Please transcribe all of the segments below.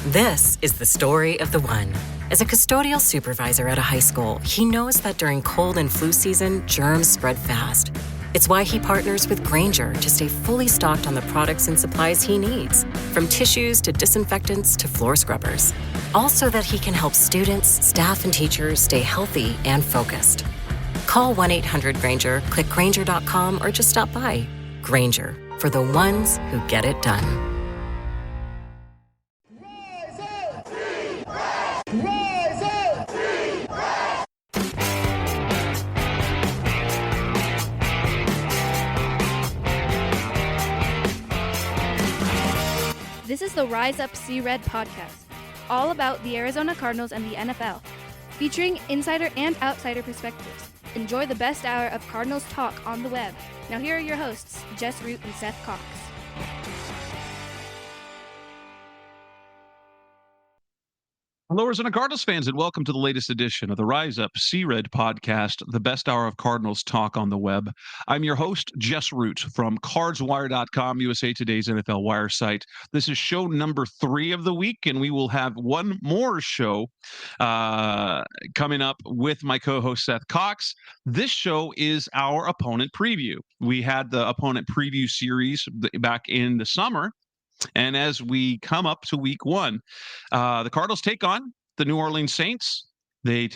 This is the story of the one. As a custodial supervisor at a high school, he knows that during cold and flu season, germs spread fast. It's why he partners with Grainger to stay fully stocked on the products and supplies he needs, from tissues to disinfectants to floor scrubbers. All so that he can help students, staff, and teachers stay healthy and focused. Call 1-800-GRAINGER, click Grainger.com, or just stop by. Grainger, for the ones who get it done. This is the Rise Up See Red podcast, all about the Arizona Cardinals and the NFL, featuring insider and outsider perspectives. Enjoy the best hour of Cardinals talk on the web. Now here are your hosts, Jess Root and Seth Cox. Hello, Arizona Cardinals fans, and welcome to the latest edition of the Rise Up See Red podcast, the best hour of Cardinals talk on the web. I'm your host, Jess Root from CardsWire.com, USA Today's NFL Wire site. This is show number 3 of the week, and we will have one more show coming up with my co-host, Seth Cox. This show is our opponent preview. We had the opponent preview series back in the summer. And as we come up to week 1, the Cardinals take on the New Orleans Saints. They're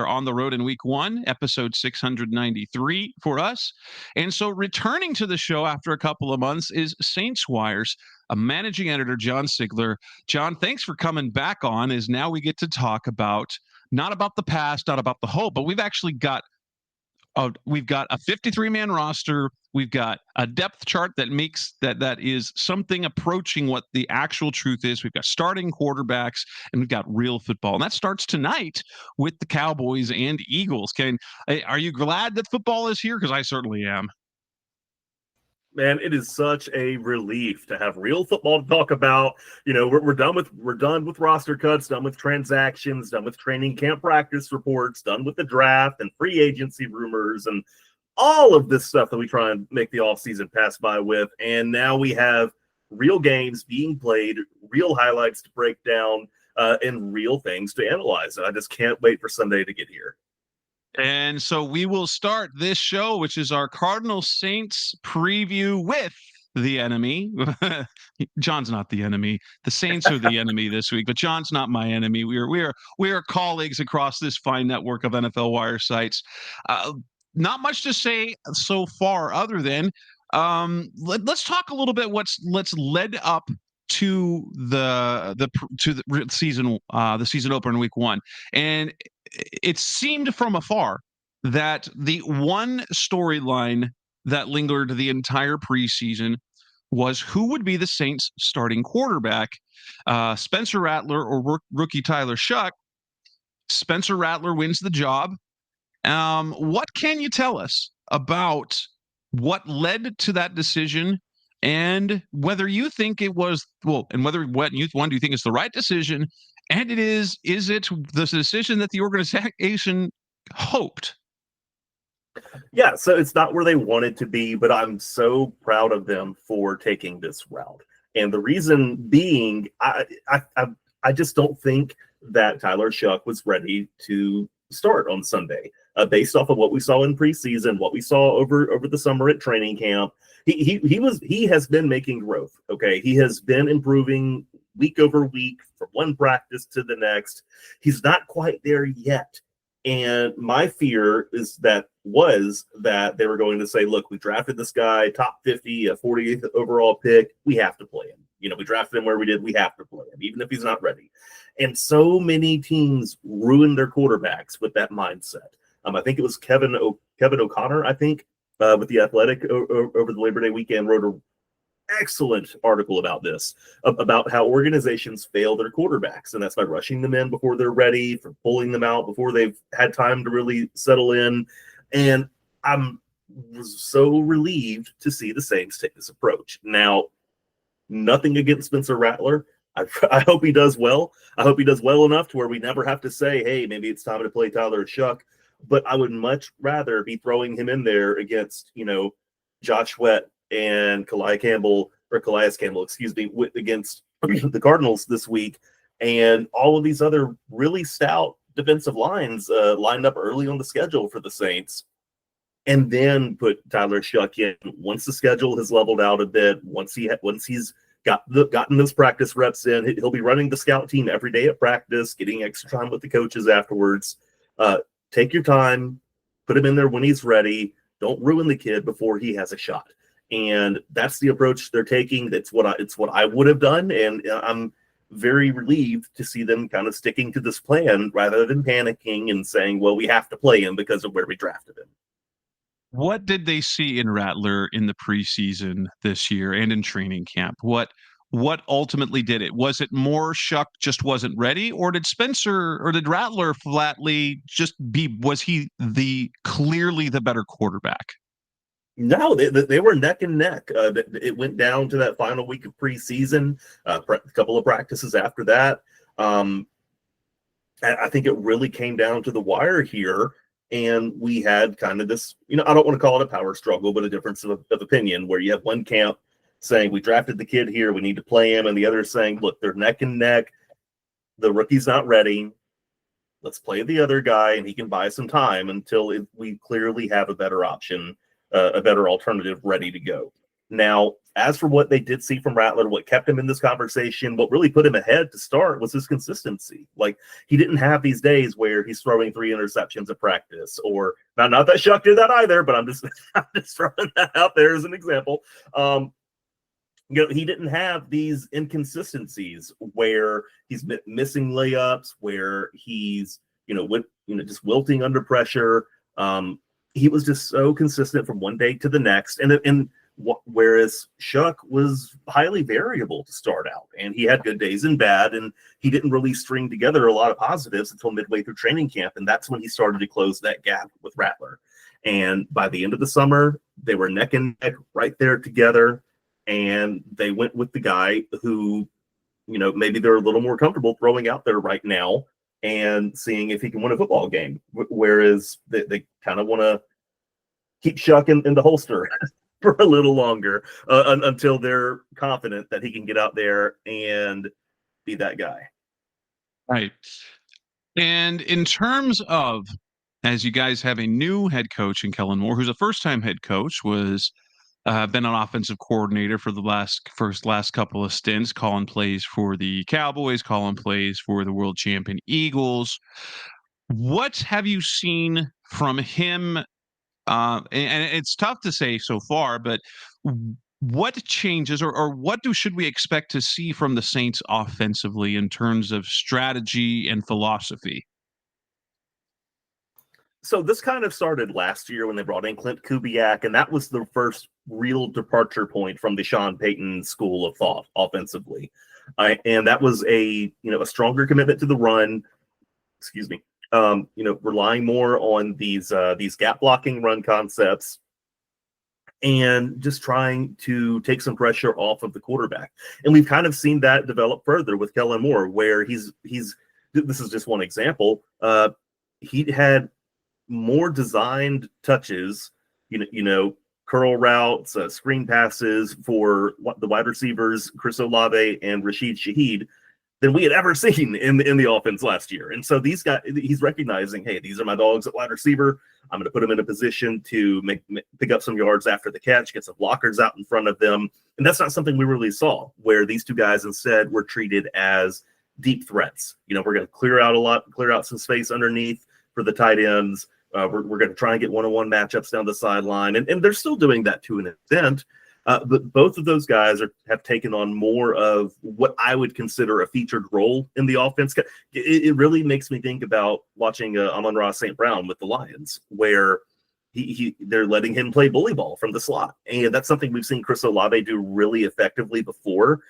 on the road in week 1, episode 693 for us. And so returning to the show after a couple of months is Saints Wire's managing editor, John Sigler. John, thanks for coming back on, as now we get to talk not about the past, not about the hope, but we've actually got a 53-man roster. We've got a depth chart that is something approaching what the actual truth is. We've got starting quarterbacks, and we've got real football. And that starts tonight with the Cowboys and Eagles. Are you glad that football is here? Because I certainly am. Man, it is such a relief to have real football to talk about. You know, we're done with roster cuts, done with transactions, done with training camp practice reports, done with the draft and free agency rumors and all of this stuff that we try and make the offseason pass by with. And now we have real games being played, real highlights to break down, and real things to analyze. And I just can't wait for Sunday to get here. And so we will start this show, which is our Cardinals Saints preview, with the enemy. John's not the enemy. The Saints are the enemy this week, but John's not my enemy. We are colleagues across this fine network of NFL Wire sites. Not much to say so far, other than let's talk a little bit what's led up to the season opener in week 1. And it seemed from afar that the one storyline that lingered the entire preseason was who would be the Saints starting quarterback. Spencer Rattler or rookie Tyler Shuck. Spencer Rattler wins the job. What can you tell us about what led to that decision, and whether you think it was, and whether what you do you think is the right decision, and is it the decision that the organization hoped? Yeah, so it's not where they wanted to be, but I'm so proud of them for taking this route. And the reason being, I just don't think that Tyler Shuck was ready to start on Sunday, based off of what we saw in preseason, what we saw over the summer at training camp. He has been making growth. Okay, he has been improving week over week from one practice to the next. He's not quite there yet. And my fear is that they were going to say, look, we drafted this guy top 50, a 48th overall pick. We have to play him. You know, we drafted him where we did. We have to play him, even if he's not ready. And so many teams ruin their quarterbacks with that mindset. I think it was Kevin O'Connor, with The Athletic over the Labor Day weekend, wrote an excellent article about this, about how organizations fail their quarterbacks. And that's by rushing them in before they're ready, for pulling them out before they've had time to really settle in. And I was so relieved to see the Saints take this approach. Now, nothing against Spencer Rattler. I hope he does well. I hope he does well enough to where we never have to say, hey, maybe it's time to play Tyler Shuck. But I would much rather be throwing him in there against, Josh Sweat and Calais Campbell, against the Cardinals this week, and all of these other really stout defensive lines lined up early on the schedule for the Saints, and then put Tyler Shuck in once the schedule has leveled out a bit. Once he's gotten those practice reps in, he'll be running the scout team every day at practice, getting extra time with the coaches afterwards. Take your time, put him in there when he's ready. Don't ruin the kid before he has a shot. And that's the approach they're taking. It's what I would have done, and I'm very relieved to see them kind of sticking to this plan rather than panicking and saying, well, we have to play him because of where we drafted him. What did they see in Rattler in the preseason this year and in training camp? What ultimately did it? Was it more Shuck just wasn't ready, or did Rattler flatly was he clearly the better quarterback? No, they were neck and neck. It went down to that final week of preseason, a couple of practices after that. I think it really came down to the wire here, and we had kind of this, I don't want to call it a power struggle, but a difference of opinion, where you have one camp saying, we drafted the kid here, we need to play him, and the other saying, look, they're neck and neck. The rookie's not ready. Let's play the other guy, and he can buy some time until we clearly have a better option, a better alternative ready to go. Now, as for what they did see from Rattler, what kept him in this conversation, what really put him ahead to start was his consistency. Like, he didn't have these days where he's throwing 3 interceptions at practice, or not that Shuck did that either, but I'm just throwing that out there as an example. He didn't have these inconsistencies where he's missing layups, where he's, just wilting under pressure. He was just so consistent from one day to the next. Whereas Shuck was highly variable to start out, and he had good days and bad, and he didn't really string together a lot of positives until midway through training camp. And that's when he started to close that gap with Rattler. And by the end of the summer, they were neck and neck right there together. And they went with the guy who, maybe they're a little more comfortable throwing out there right now and seeing if he can win a football game. Whereas they kind of want to keep Shuck in the holster for a little longer until they're confident that he can get out there and be that guy. Right. And in terms of, as you guys have a new head coach in Kellen Moore, who's a first-time head coach, was been an offensive coordinator for the last couple of stints, calling plays for the Cowboys, calling plays for the world champion Eagles. What have you seen from him? And it's tough to say so far, but what changes or what should we expect to see from the Saints offensively in terms of strategy and philosophy? So this kind of started last year when they brought in Clint Kubiak, and that was the first real departure point from the Sean Payton school of thought offensively. And that was a stronger commitment to the run. Excuse me. Relying more on these gap blocking run concepts, and just trying to take some pressure off of the quarterback. And we've kind of seen that develop further with Kellen Moore, where he's this is just one example. He had more designed touches, curl routes, screen passes for the wide receivers, Chris Olave and Rashid Shaheed, than we had ever seen in the offense last year. And so these guys, he's recognizing, hey, these are my dogs at wide receiver. I'm going to put them in a position to pick up some yards after the catch, get some blockers out in front of them. And that's not something we really saw, where these two guys instead were treated as deep threats. We're going to clear out some space underneath for the tight ends. We're going to try and get one-on-one matchups down the sideline. And they're still doing that to an extent. But both of those guys have taken on more of what I would consider a featured role in the offense. It really makes me think about watching Amon-Ra St. Brown with the Lions, where they're letting him play bully ball from the slot. And that's something we've seen Chris Olave do really effectively before.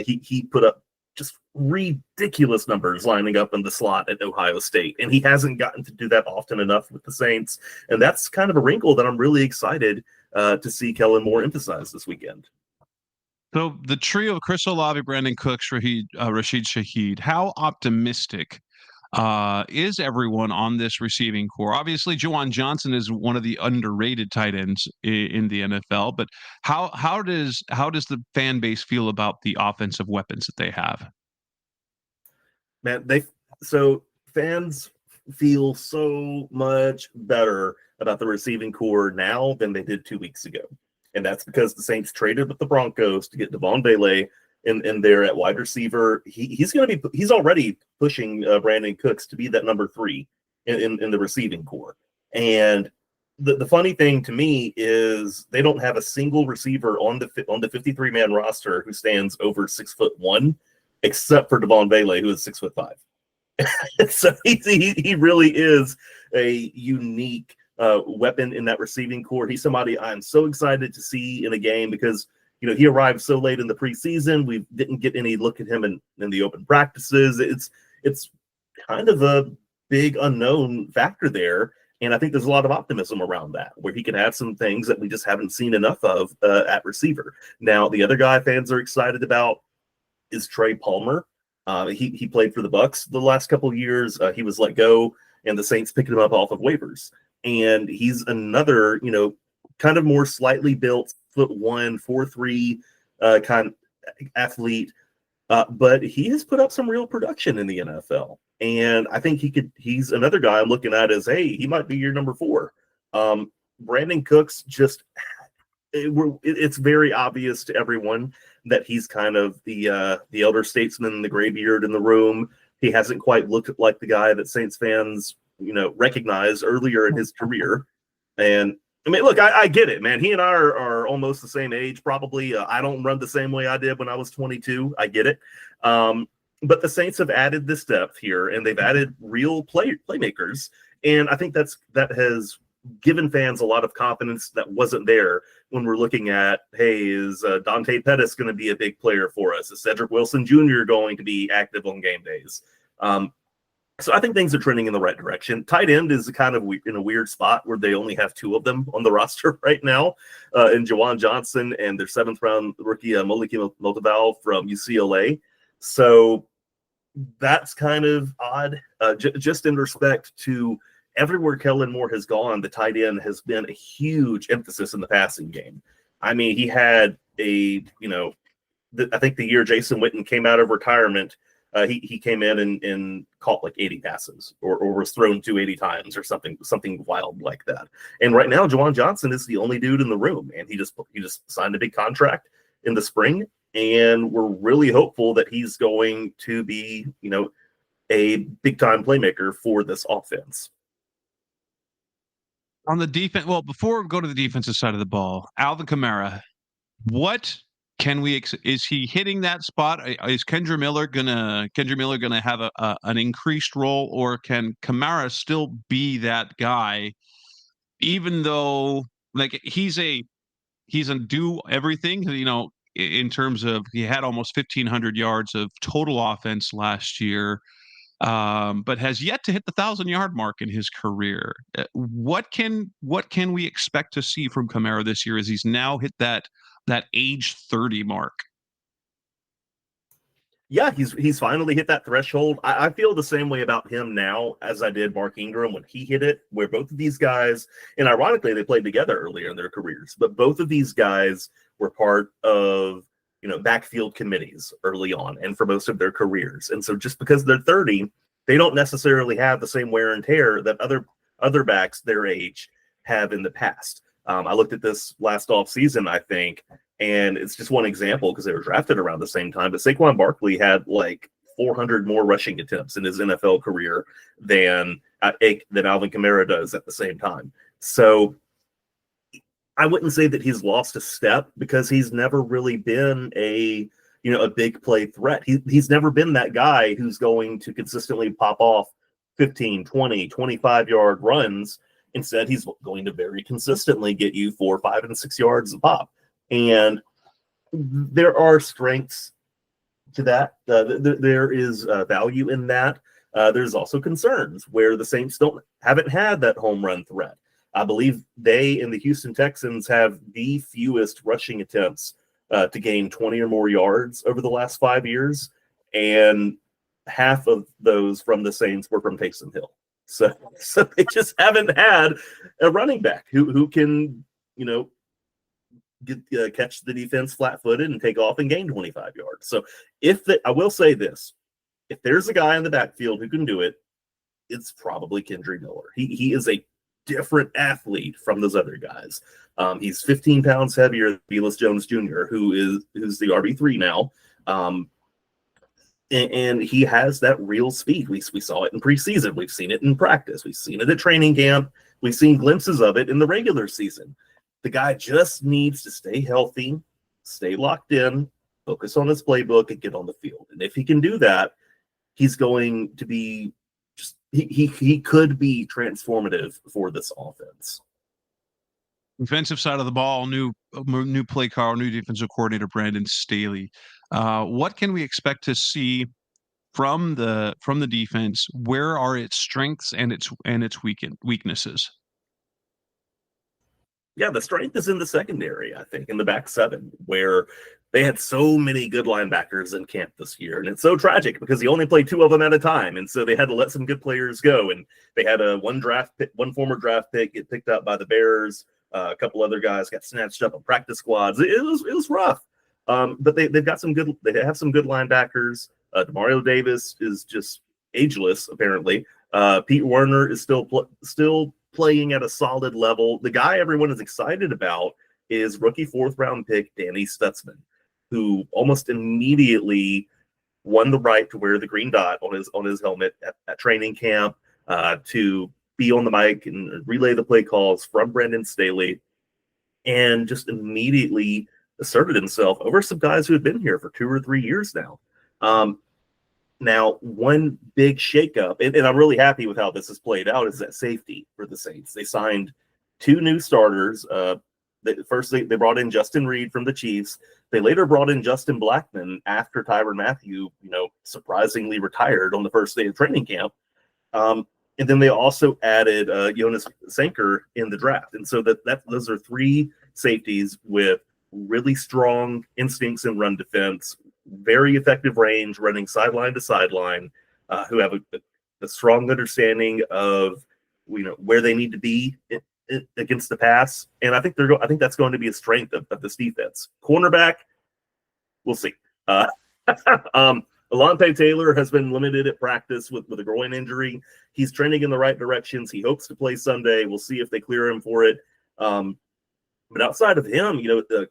He put up just ridiculous numbers lining up in the slot at Ohio State. And he hasn't gotten to do that often enough with the Saints. And that's kind of a wrinkle that I'm really excited to see Kellen Moore emphasize this weekend. So the trio of Chris Olave, Brandon Cooks, Rashid Shaheed, how optimistic is everyone on this receiving core? Obviously, Juwan Johnson is one of the underrated tight ends in the NFL, but how does the fan base feel about the offensive weapons that they have? Man, fans feel so much better about the receiving core now than they did 2 weeks ago. And that's because the Saints traded with the Broncos to get Devon Bailey in there at wide receiver. He's already pushing Brandon Cooks to be that number 3 in the receiving core. And the funny thing to me is they don't have a single receiver on the 53-man roster who stands over 6'1", except for Devon Bailey, who is 6'5". So he really is a unique weapon in that receiving core. He's somebody I'm so excited to see in a game because he arrived so late in the preseason. We didn't get any look at him in the open practices. It's kind of a big unknown factor there, and I think there's a lot of optimism around that, where he can add some things that we just haven't seen enough of at receiver. Now, the other guy fans are excited about is Trey Palmer. He played for the Bucs the last couple of years. He was let go, and the Saints picked him up off of waivers. And he's another, kind of more slightly built 6'1", 4'3" kind of athlete. But he has put up some real production in the NFL. And I think he's another guy I'm looking at as, hey, he might be your number 4. Brandon Cooks it's very obvious to everyone that he's kind of the elder statesman, the graybeard in the room. He hasn't quite looked like the guy that Saints fans, recognized earlier in his career. And I mean, look, I get it, man. He and I are almost the same age, probably. I don't run the same way I did when I was 22. I get it. But the Saints have added this depth here, and they've added real playmakers. And I think that has given fans a lot of confidence that wasn't there when we're looking at, hey, is Dante Pettis going to be a big player for us? Is Cedric Wilson Jr. going to be active on game days? So I think things are trending in the right direction. Tight end is kind of in a weird spot where they only have 2 of them on the roster right now, in Juwan Johnson and their 7th-round rookie Moliki Motaval from UCLA. So that's kind of odd. Just in respect to everywhere Kellen Moore has gone, the tight end has been a huge emphasis in the passing game. I mean, he had I think the year Jason Witten came out of retirement, he came in and caught like 80 passes or was thrown 280 times or something wild like that. And right now, Juwan Johnson is the only dude in the room, and he just signed a big contract in the spring, and we're really hopeful that he's going to be, a big-time playmaker for this offense. On the defense, well, before we go to the defensive side of the ball, Alvin Kamara, what can we? Is he hitting that spot? Is Kendra Miller gonna have an increased role, or can Kamara still be that guy? Even though, like, he's a do everything. In terms of he had almost 1,500 yards of total offense last year. But has yet to hit the 1,000-yard mark in his career. What can we expect to see from Kamara this year as he's now hit that age 30 mark? Yeah, he's finally hit that threshold. I feel the same way about him now as I did Mark Ingram when he hit it, where both of these guys, and ironically, they played together earlier in their careers, but both of these guys were part of backfield committees early on and for most of their careers. And so just because they're 30, they don't necessarily have the same wear and tear that other backs their age have in the past. I looked at this last offseason, I think, and it's just one example because they were drafted around the same time. But Saquon Barkley had like 400 more rushing attempts in his NFL career than Alvin Kamara does at the same time. So I wouldn't say that he's lost a step because he's never really been a big play threat. He's never been that guy who's going to consistently pop off 15, 20, 25-yard runs. Instead, he's going to very consistently get you 4, 5, and 6 yards a pop. And there are strengths to that. There is value in that. There's also concerns where the Saints haven't had that home run threat. I believe they and the Houston Texans have the fewest rushing attempts to gain 20 or more yards over the last 5 years. And half of those from the Saints were from Taysom Hill. So they just haven't had a running back who can, catch the defense flat-footed and take off and gain 25 yards. So I will say this, if there's a guy in the backfield who can do it, it's probably Kendre Miller. He is a different athlete from those other guys. He's 15 pounds heavier than Velus Jones Jr., who's the RB3 now. And he has that real speed. We saw it in preseason. We've seen it in practice. We've seen it at training camp. We've seen glimpses of it in the regular season. The guy just needs to stay healthy, stay locked in, focus on his playbook, and get on the field. And if he can do that, he's going to be he could be transformative for this offense. Defensive side of the ball, new play caller, new defensive coordinator Brandon Staley. What can we expect to see from the defense? Where are its strengths and its weaknesses? Yeah, the strength is in the secondary, I think, in the back seven, where they had so many good linebackers in camp this year. And it's so tragic because he only played two of them at a time. And so they had to let some good players go. And they had one former draft pick get picked up by the Bears. A couple other guys got snatched up on practice squads. It was rough. But they have some good linebackers. Demario Davis is just ageless, apparently. Pete Werner is still playing at a solid level. The guy everyone is excited about is rookie 4th round pick Danny Stutzman, who almost immediately won the right to wear the green dot on his helmet at training camp, to be on the mic and relay the play calls from Brandon Staley, and just immediately asserted himself over some guys who had been here for 2 or 3 years now. Now, one big shakeup, and I'm really happy with how this has played out, is that safety for the Saints. They signed 2 new starters. First, they brought in Justin Reed from the Chiefs. They later brought in Justin Blackman after Tyrann Mathieu, surprisingly retired on the first day of training camp. And then they also added Jonas Sanker in the draft. And so those are 3 safeties with really strong instincts in run defense, very effective range, running sideline to sideline, who have a strong understanding of where they need to be against the pass. And I think that's going to be a strength of this defense. Cornerback, we'll see. Alante Taylor has been limited at practice with a groin injury. He's trending in the right directions. He hopes to play Sunday. We'll see if they clear him for it. But outside of him,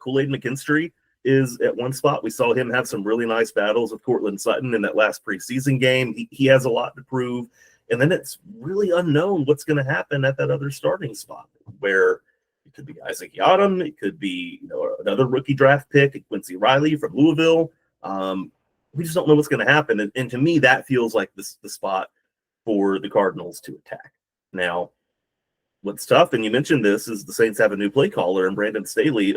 Kool-Aid McKinstry is at one spot. We saw him have some really nice battles with Cortland Sutton in that last preseason game. He has a lot to prove. And then it's really unknown what's going to happen at that other starting spot, where it could be Isaac Yiadom. It could be another rookie draft pick, Quincy Riley from Louisville. We just don't know what's going to happen. And to me, that feels like the spot for the Cardinals to attack. Now, what's tough, and you mentioned this, is the Saints have a new play caller in Brandon Staley.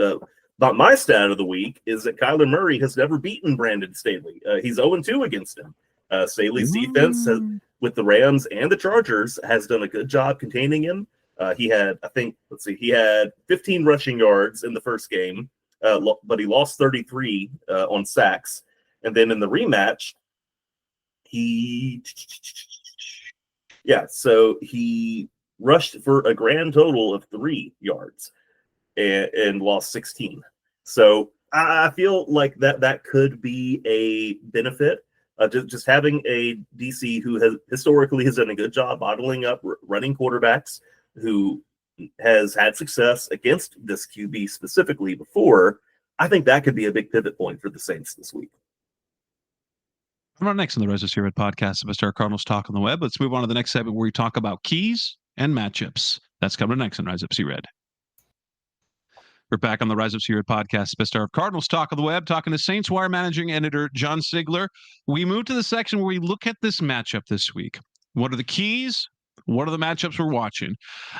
About my stat of the week is that Kyler Murray has never beaten Brandon Staley. He's 0-2 against him. Staley's defense with the Rams and the Chargers has done a good job containing him. He had 15 rushing yards in the first game, but he lost 33 on sacks. And then in the rematch, he rushed for a grand total of 3 yards and lost 16. So I feel like that could be a benefit. Just having a DC who has historically done a good job bottling up running quarterbacks, who has had success against this QB specifically before. I think that could be a big pivot point for the Saints this week. Coming up next on the Rise Up C Red podcast, the best our Cardinals talk on the web. Let's move on to the next segment where we talk about keys and matchups. That's coming next on Rise Up C Red. We're back on the Rise Up C Red podcast, best our Cardinals talk on the web, talking to Saints Wire managing editor John Sigler. We move to the section where we look at this matchup this week. What are the keys? What are the matchups we're watching?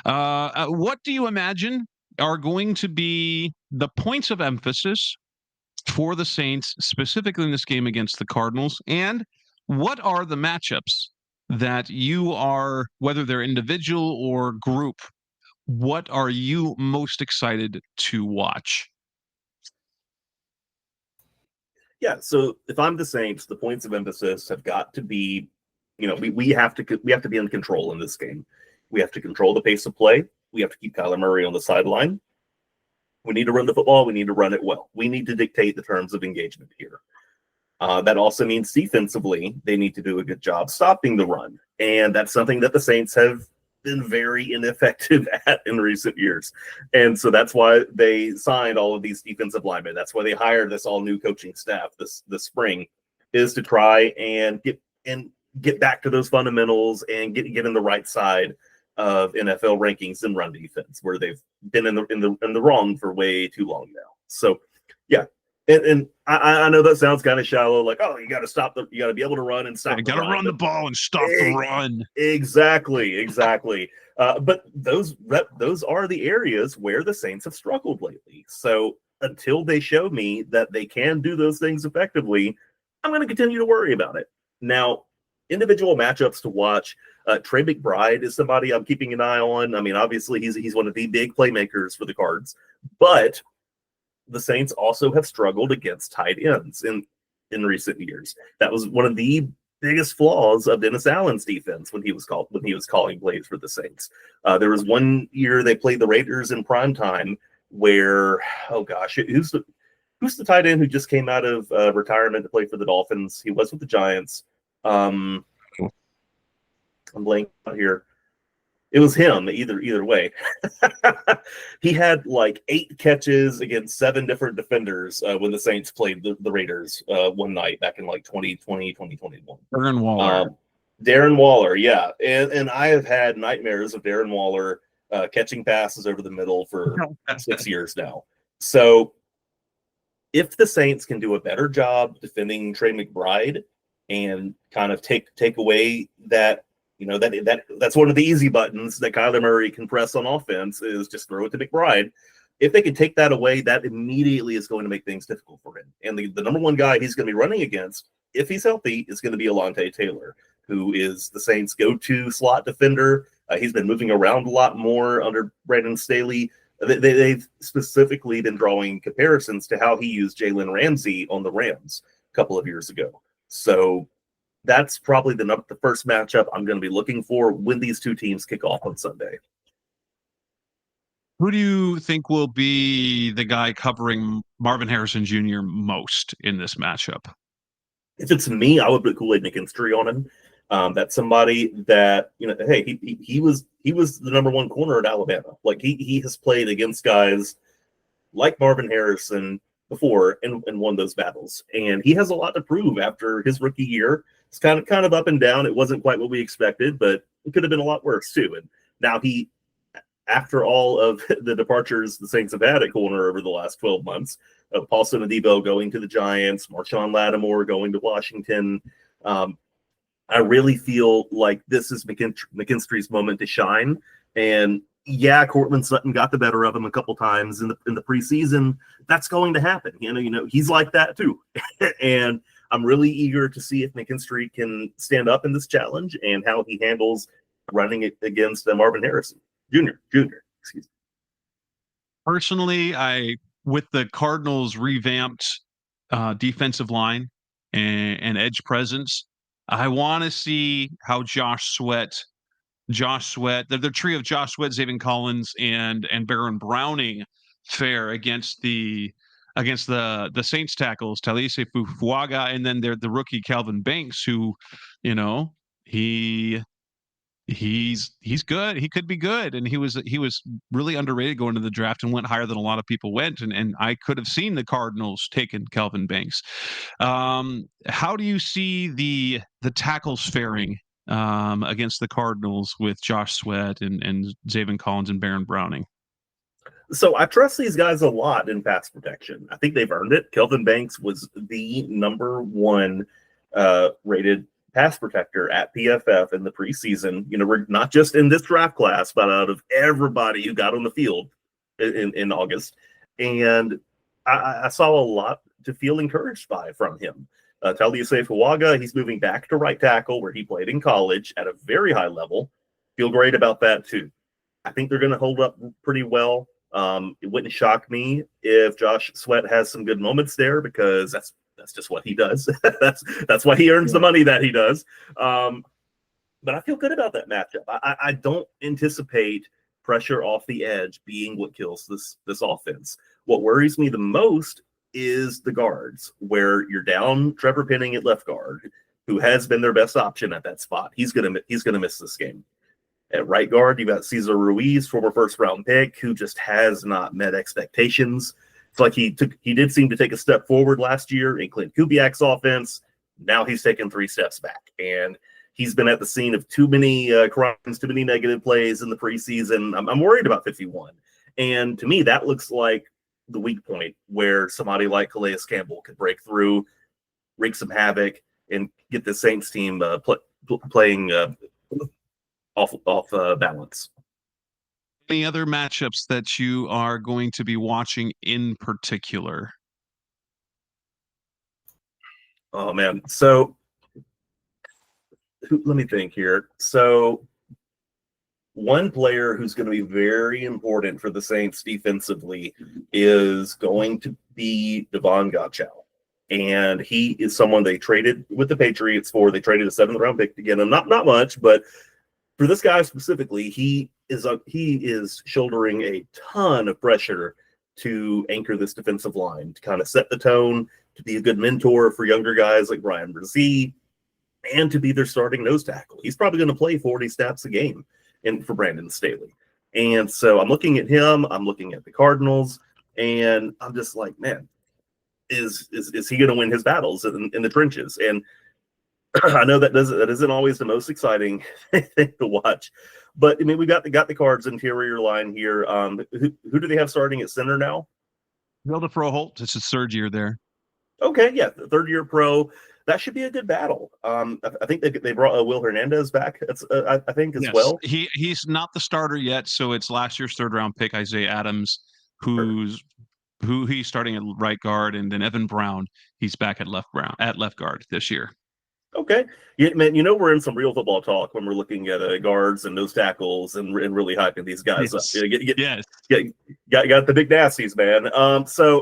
What do you imagine are going to be the points of emphasis for the Saints, specifically in this game against the Cardinals? And what are the matchups that you are, whether they're individual or group, what are you most excited to watch? Yeah, so if I'm the Saints, the points of emphasis have got to be, we have to be in control in this game. We have to control the pace of play. We have to keep Kyler Murray on the sideline. We need to run the football. We need to run it well. We need to dictate the terms of engagement here. That also means defensively, they need to do a good job stopping the run. And that's something that the Saints have been very ineffective at in recent years. And so that's why they signed all of these defensive linemen. That's why they hired this all new coaching staff this spring, is to try and get back to those fundamentals and get in the right side of NFL rankings in run defense, where they've been in the wrong for way too long now. So yeah. And I know that sounds kind of shallow, like, oh, you got to be able to run and stop. You got to run the ball and stop the run. Exactly. But those are the areas where the Saints have struggled lately. So until they show me that they can do those things effectively, I'm going to continue to worry about it. Now, individual matchups to watch. Trey McBride is somebody I'm keeping an eye on. I mean, obviously he's one of the big playmakers for the Cards, but the Saints also have struggled against tight ends in recent years. That was one of the biggest flaws of Dennis Allen's defense when he was calling plays for the Saints. There was one year they played the Raiders in prime time where, oh gosh, who's the tight end who just came out of retirement to play for the Dolphins? He was with the Giants. I'm blanking out here. It was him either way. He had like 8 catches against 7 different defenders when the Saints played the Raiders one night back in like 2020, 2021. Darren Waller, yeah. And I have had nightmares of Darren Waller catching passes over the middle for 6 years now. So if the Saints can do a better job defending Trey McBride and kind of take away that, that's one of the easy buttons that Kyler Murray can press on offense, is just throw it to McBride. If they can take that away, that immediately is going to make things difficult for him. And the number one guy he's going to be running against, if he's healthy, is going to be Alontae Taylor, who is the Saints' go-to slot defender. He's been moving around a lot more under Brandon Staley. They've specifically been drawing comparisons to how he used Jalen Ramsey on the Rams a couple of years ago. So that's probably the first matchup I'm going to be looking for when these two teams kick off on Sunday. Who do you think will be the guy covering Marvin Harrison Jr. most in this matchup? If it's me, I would put Kool-Aid McKinstry on him. That's somebody that, hey, he was the number one corner at Alabama. Like he has played against guys like Marvin Harrison before and won those battles. And he has a lot to prove after his rookie year. It's kind of up and down. It wasn't quite what we expected, but it could have been a lot worse too. And now after all of the departures the Saints have had at corner over the last 12 months, Paulson Adebo going to the Giants, Marshawn Lattimore going to Washington, I really feel like this is McKinstry's moment to shine. And yeah, Cortland Sutton got the better of him a couple times in the preseason. That's going to happen. He's like that too. And I'm really eager to see if McKinstry can stand up in this challenge and how he handles running it against Marvin Harrison Jr. Excuse me. Personally, with the Cardinals' revamped defensive line and edge presence, I want to see how Josh Sweat, the trio of Josh Sweat, Zaven Collins, and Baron Browning fare against the Saints tackles, Talise Fufuaga, and then the rookie Calvin Banks, who, he's good. He could be good, and he was really underrated going to the draft and went higher than a lot of people went. And I could have seen the Cardinals taking Calvin Banks. How do you see the tackles faring against the Cardinals with Josh Sweat and Zaven Collins and Baron Browning? So I trust these guys a lot in pass protection. I think they've earned it. Kelvin Banks was the number one rated pass protector at PFF in the preseason. We're not just in this draft class, but out of everybody who got on the field in August. And I saw a lot to feel encouraged by from him. Talisa Fuaga, he's moving back to right tackle where he played in college at a very high level. Feel great about that too. I think they're going to hold up pretty well. It wouldn't shock me if Josh Sweat has some good moments there, because that's That's just what he does. That's why he earns the money that he does. But I feel good about that matchup. I don't anticipate pressure off the edge being what kills this offense. What worries me the most is the guards, where you're down Trevor Penning at left guard, who has been their best option at that spot. He's gonna miss this game. At right guard, you got Cesar Ruiz, former first-round pick, who just has not met expectations. It's like he did seem to take a step forward last year in Clint Kubiak's offense. Now he's taken 3 steps back, and he's been at the scene of too many crimes, too many negative plays in the preseason. I'm worried about 51, and to me, that looks like the weak point where somebody like Calais Campbell could break through, wreak some havoc, and get the Saints team playing off balance. Any other matchups that you are going to be watching in particular? Oh man, so let me think here. So one player who's going to be very important for the Saints defensively is going to be Devon Godchow. And he is someone they traded with the Patriots for. They traded a 7th-round pick to get him. Not much, but for this guy specifically, he is shouldering a ton of pressure to anchor this defensive line, to kind of set the tone, to be a good mentor for younger guys like Brian Brzee, and to be their starting nose tackle. He's probably going to play 40 snaps a game for Brandon Staley. And so I'm looking at him, I'm looking at the Cardinals, and I'm just like, man, is he going to win his battles in the trenches? And I know that isn't always the most exciting thing to watch, but I mean, we got the Cards interior line here. Who do they have starting at center now? Hilda Froholt. It's his 3rd year there. Okay, yeah, the 3rd-year pro. That should be a good battle. I think they brought Will Hernandez back. I think as well. He's not the starter yet, so it's last year's 3rd-round pick Isaiah Adams, who he's starting at right guard, and then Evan Brown. He's back at left guard this year. Okay. Yeah, man, we're in some real football talk when we're looking at guards and nose tackles and really hyping these guys up. Yes. Got the big nasties, man. So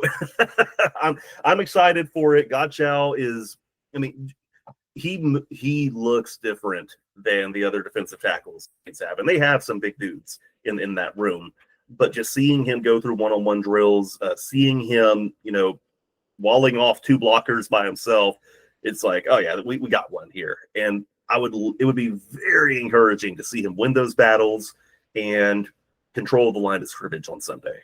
I'm excited for it. Godchow is, I mean, he looks different than the other defensive tackles have, and they have some big dudes in that room. But just seeing him go through one-on-one drills, seeing him, walling off 2 blockers by himself, it's like, oh yeah, we got one here. And it would be very encouraging to see him win those battles and control the line of scrimmage on Sunday.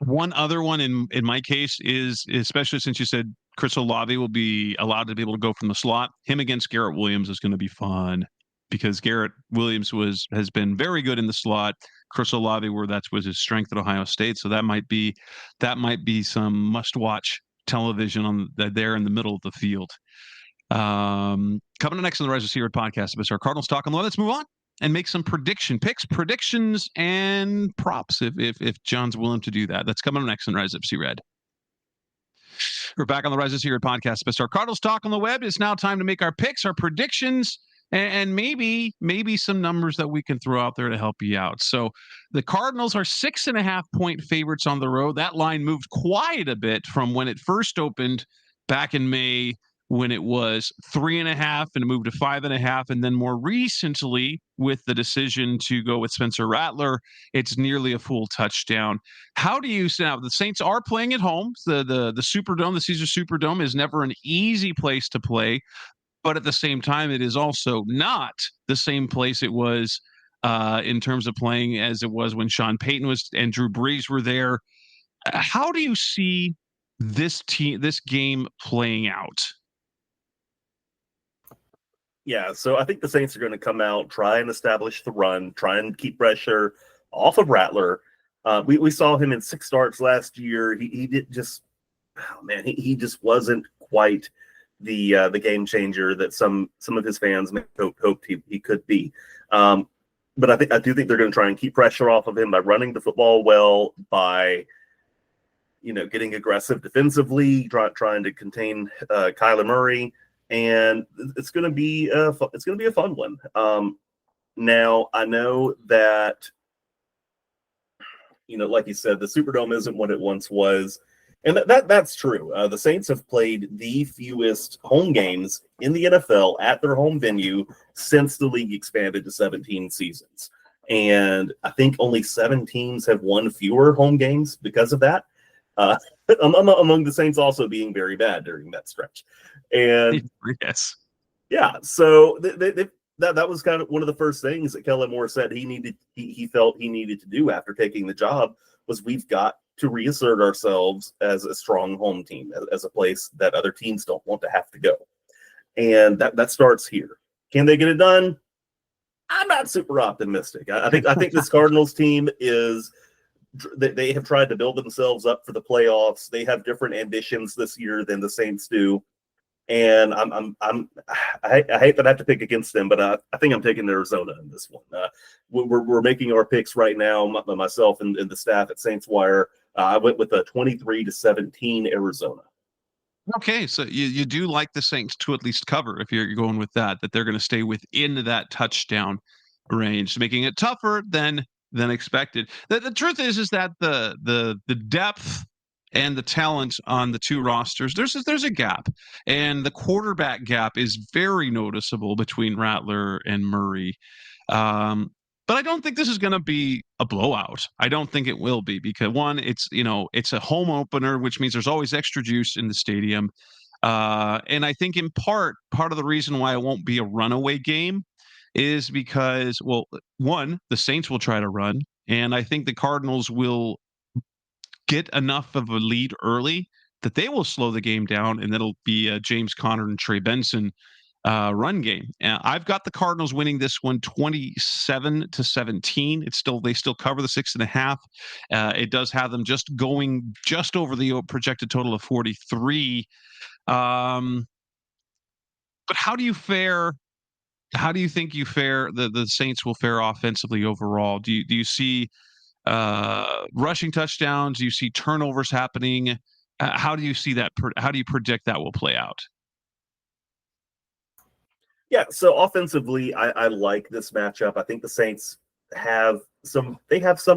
One other one in my case is, especially since you said Chris Olave will be allowed to be able to go from the slot, him against Garrett Williams is going to be fun, because Garrett Williams has been very good in the slot. Chris Olave, that was his strength at Ohio State, so that might be some must-watch television there in the middle of the field. Coming up next on the Rise of Seaward podcast, it's our Cardinals talk. Let's move on and make some predictions, and props if John's willing to do that. That's coming up next on Rise Up Seaward. We're back on the Rise of Seaward podcast. It's our Cardinals talk on the web. It's now time to make our picks, our predictions, and maybe some numbers that we can throw out there to help you out. So the Cardinals are 6.5-point favorites on the road. That line moved quite a bit from when it first opened back in May, when it was 3.5 and it moved to 5.5. And then more recently, with the decision to go with Spencer Rattler, it's nearly a full touchdown. How do you see now? The Saints are playing at home. The Superdome, the Caesars Superdome, is never an easy place to play. But at the same time, it is also not the same place it was in terms of playing as it was when Sean Payton and Drew Brees were there. How do you see this game playing out? Yeah, so I think the Saints are going to come out, try and establish the run, try and keep pressure off of Rattler. We saw him in 6 starts last year. He did just, oh man, he just wasn't quite the game changer that some of his fans hoped he could be. But I do think they're going to try and keep pressure off of him by running the football well, by getting aggressive defensively, trying to contain Kyler Murray, and it's going to be a fun one. Now I know that like you said, the Superdome isn't what it once was. And that's true. The Saints have played the fewest home games in the NFL at their home venue since the league expanded to 17 seasons. And I think only 7 teams have won fewer home games because of that. Among the Saints also being very bad during that stretch. And yes, yeah, so that was kind of one of the first things that Kellen Moore said he felt he needed to do after taking the job was we've got to reassert ourselves as a strong home team, as a place that other teams don't want to have to go. And that starts here. Can they get it done? I'm not super optimistic. I think this Cardinals team they have tried to build themselves up for the playoffs. They have different ambitions this year than the Saints do. And I hate that I have to pick against them, but I think I'm taking Arizona in this one. We're making our picks right now, myself and the staff at Saints Wire. I went with a 23-17 Arizona. Okay, so you do like the Saints to at least cover if you're going with that they're going to stay within that touchdown range, making it tougher than expected. The truth is that the depth and the talent on the two rosters, there's a gap, and the quarterback gap is very noticeable between Rattler and Murray. But I don't think this is going to be a blowout. I don't think it will be because one, it's a home opener, which means there's always extra juice in the stadium. And I think in part of the reason why it won't be a runaway game is because, well, one, the Saints will try to run, and I think the Cardinals will get enough of a lead early that they will slow the game down, and it'll be a James Conner and Trey Benson run game. I've got the Cardinals winning this one 27-17. They still cover the 6.5. It does have them going just over the projected total of 43. But how do you fare? How do you think you fare? The Saints will fare offensively overall. Do you see rushing touchdowns? Do you see turnovers happening? How do you see that? How do you predict that will play out? Yeah, so offensively, I like this matchup. I think the Saints have some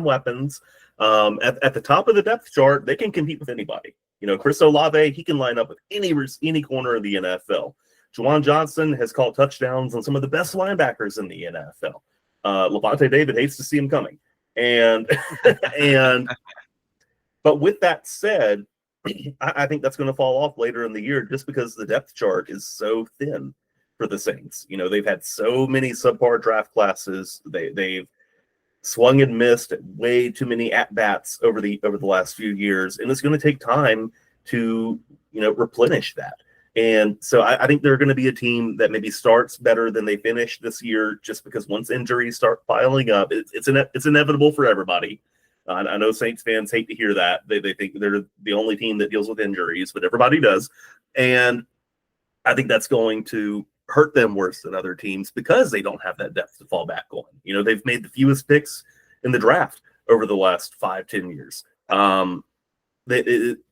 weapons. At the top of the depth chart, they can compete with anybody. Chris Olave, he can line up with any corner of the NFL. Juwan Johnson has caught touchdowns on some of the best linebackers in the NFL. Levante David hates to see him coming. But with that said, I think that's going to fall off later in the year just because the depth chart is so thin for the Saints. They've had so many subpar draft classes. They've swung and missed at way too many at-bats over the last few years, and it's going to take time to replenish that. And so I think they're going to be a team that maybe starts better than they finish this year, just because once injuries start piling up, it's inevitable for everybody. I know Saints fans hate to hear that. They think they're the only team that deals with injuries, but everybody does. And I think that's going to hurt them worse than other teams because they don't have that depth to fall back on. They've made the fewest picks in the draft over the last 5-10 years.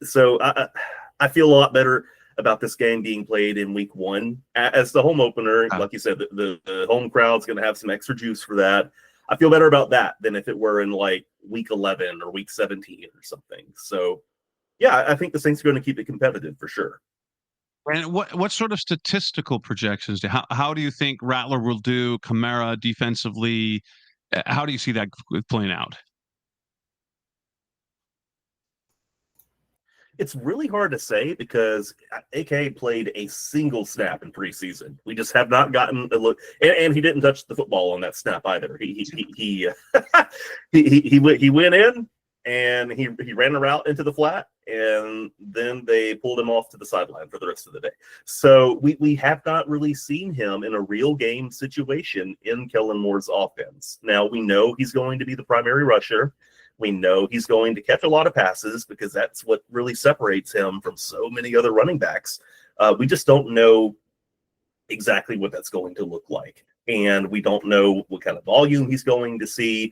So I feel a lot better about this game being played in week 1 as the home opener. Like you said, the home crowd's going to have some extra juice for that. I feel better about that than if it were in like week 11 or week 17 or something. So yeah, I think the Saints are going to keep it competitive for sure. And what sort of statistical projections how do you think Rattler will do, Kamara defensively? How do you see that playing out? It's really hard to say because AK played a single snap in preseason. We just have not gotten a look, and he didn't touch the football on that snap either. He went in and he ran a route into the flat, and then they pulled him off to the sideline for the rest of the day. So we have not really seen him in a real game situation in Kellen Moore's offense. Now we know he's going to be the primary rusher. We know he's going to catch a lot of passes because that's what really separates him from so many other running backs. We just don't know exactly what that's going to look like. And we don't know what kind of volume he's going to see,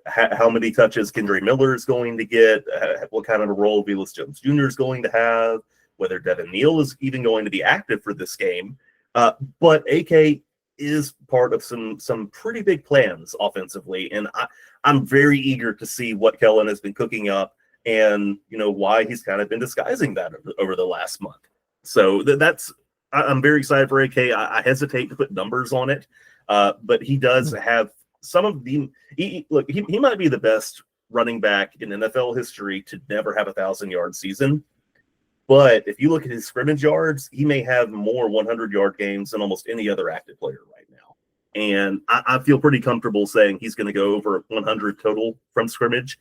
how many touches Kendre Miller is going to get, what kind of a role Velus Jones Jr. is going to have, whether Devin Neal is even going to be active for this game. But AK is part of some pretty big plans offensively, and I'm very eager to see what Kellen has been cooking up and why he's kind of been disguising that over the last month. So I'm very excited for AK. I hesitate to put numbers on it, but he does have some of the. He might be the best running back in NFL history to never have 1,000-yard season. But if you look at his scrimmage yards, he may have more 100-yard games than almost any other active player right now. And I feel pretty comfortable saying he's going to go over 100 total from scrimmage.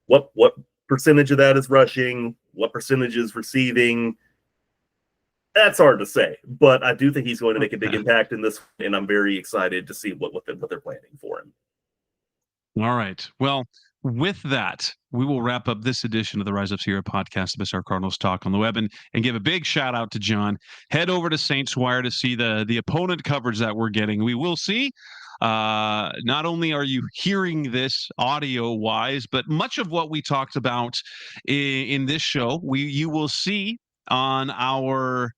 What percentage of that is rushing? What percentage is receiving? That's hard to say. But I do think he's going to make a big impact in this, and I'm very excited to see what they're planning for him. All right. Well, with that, we will wrap up this edition of the Rise Up Sierra podcast, the Best Hour Cardinals Talk on the Web, and give a big shout out to John. Head over to Saints Wire to see the opponent coverage that we're getting. We will see. Not only are you hearing this audio wise, but much of what we talked about in this show, you will see on our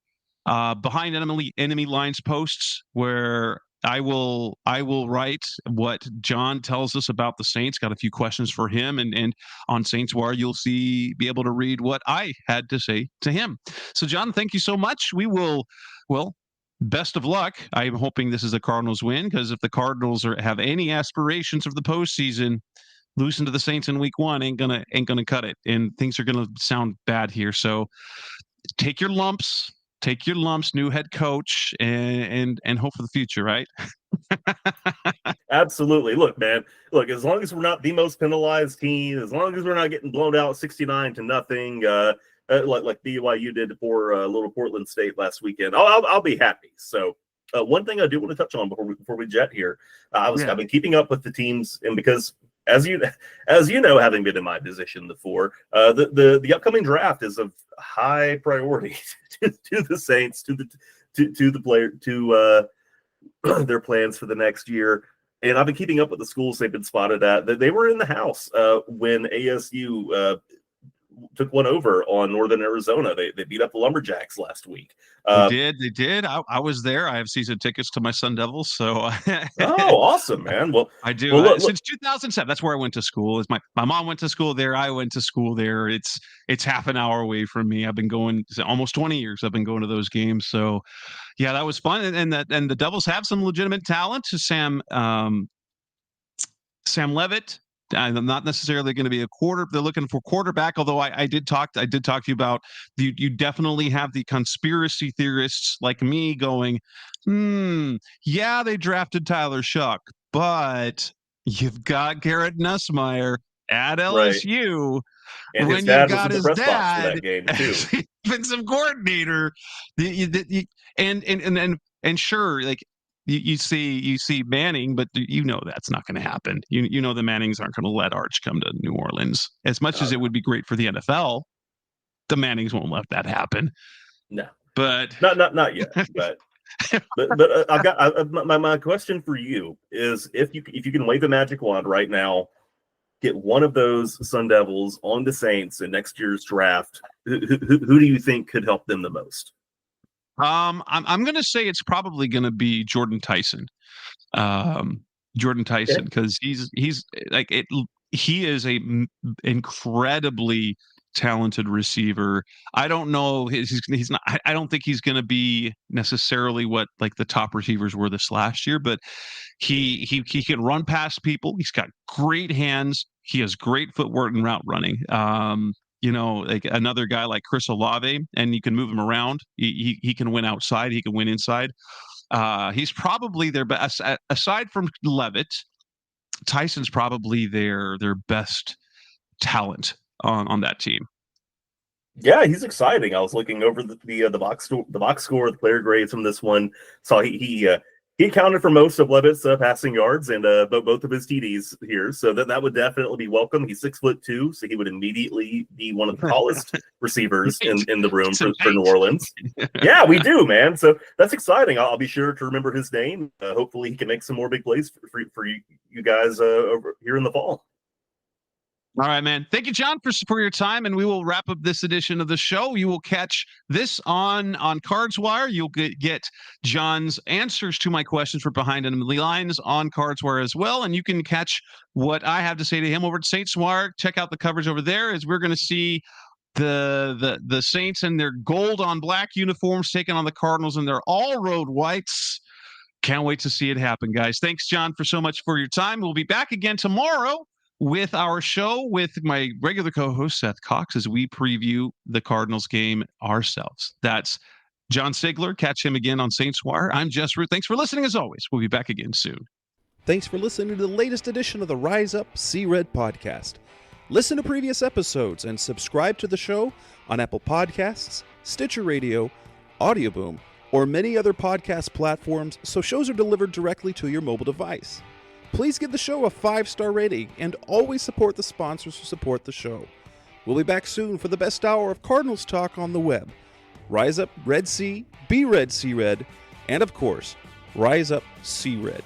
behind enemy lines posts, where I will write what John tells us about the Saints. Got a few questions for him, and on Saints Wire you'll be able to read what I had to say to him. So John, thank you so much. We will, best of luck. I'm hoping this is a Cardinals win, because if the Cardinals have any aspirations of the postseason, losing to the Saints in week 1 ain't gonna cut it, and things are gonna sound bad here. So take your lumps. Take your lumps, new head coach, and hope for the future, right? Absolutely. Look, man. Look, as long as we're not the most penalized team, as long as we're not getting blown out 69-0, like BYU did for Little Portland State last weekend, I'll be happy. So, one thing I do want to touch on before we jet here, I've been keeping up with the teams, and because as you know, having been in my position before, the upcoming draft is of high priority to the Saints, to the player, to their plans for the next year. And I've been keeping up with the schools they've been spotted at. That they were in the house when ASU took one over on Northern Arizona. They beat up the Lumberjacks last week. They did. I was there. I have season tickets to my Sun Devils. So oh, awesome, man. Well, I do. Well, look, since 2007. That's where I went to school. My mom went to school there. I went to school there. It's half an hour away from me. I've been going almost 20 years. I've been going to those games. So yeah, that was fun. And the Devils have some legitimate talent. Sam Levitt. I'm not necessarily going to be a quarter. They're looking for quarterback. Although I did talk to you about you definitely have the conspiracy theorists like me going, yeah, they drafted Tyler Shuck, but you've got Garrett Nussmeier at LSU. Right. And when his dad you got was in the his press box for dad, that game too. defensive coordinator, and sure, like. You see Manning, but you know that's not going to happen. You know the Mannings aren't going to let Arch come to New Orleans. As much as it would be great for the NFL, the Mannings won't let that happen. No, but not yet. But I've got my question for you is if you can wave a magic wand right now, get one of those Sun Devils on the Saints in next year's draft, who do you think could help them the most? I'm going to say it's probably going to be Jordan Tyson. Because he's like it. He is a incredibly talented receiver. I don't know. He's not. I don't think he's going to be necessarily what like the top receivers were this last year, but he can run past people. He's got great hands. He has great footwork and route running. Like another guy like Chris Olave, and you can move him around. He can win outside. He can win inside. He's probably their best, aside from Levitt. Tyson's probably their best talent on that team. Yeah, he's exciting. I was looking over the box score, the player grades from this one. Saw he accounted for most of Levitt's passing yards and both of his TDs here, so that would definitely be welcome. He's 6'2", so he would immediately be one of the tallest receivers in the room for New Orleans. Yeah, we do, man. So that's exciting. I'll be sure to remember his name. Hopefully, he can make some more big plays for you guys over here in the fall. All right, man. Thank you, John, for your time, and we will wrap up this edition of the show. You will catch this on Cards Wire. You'll get John's answers to my questions for Behind Enemy Lines on Cards Wire as well, and you can catch what I have to say to him over at Saints Wire. Check out the coverage over there, as we're going to see the Saints in their gold on black uniforms taking on the Cardinals in their all road whites. Can't wait to see it happen, guys. Thanks, John, for so much for your time. We'll be back again tomorrow with our show with my regular co-host Seth Cox as we preview the Cardinals game ourselves. That's John Sigler. Catch him again on Saints Wire. I'm Jess Root. Thanks for listening as always. We'll be back again soon. Thanks for listening to the latest edition of the Rise Up, See Red podcast. Listen to previous episodes and subscribe to the show on Apple Podcasts, Stitcher Radio, Audioboom, or many other podcast platforms so shows are delivered directly to your mobile device. Please give the show a 5-star rating and always support the sponsors who support the show. We'll be back soon for the best hour of Cardinals talk on the web. Rise up, Red Sea, be red, see red, and of course, rise up, see red.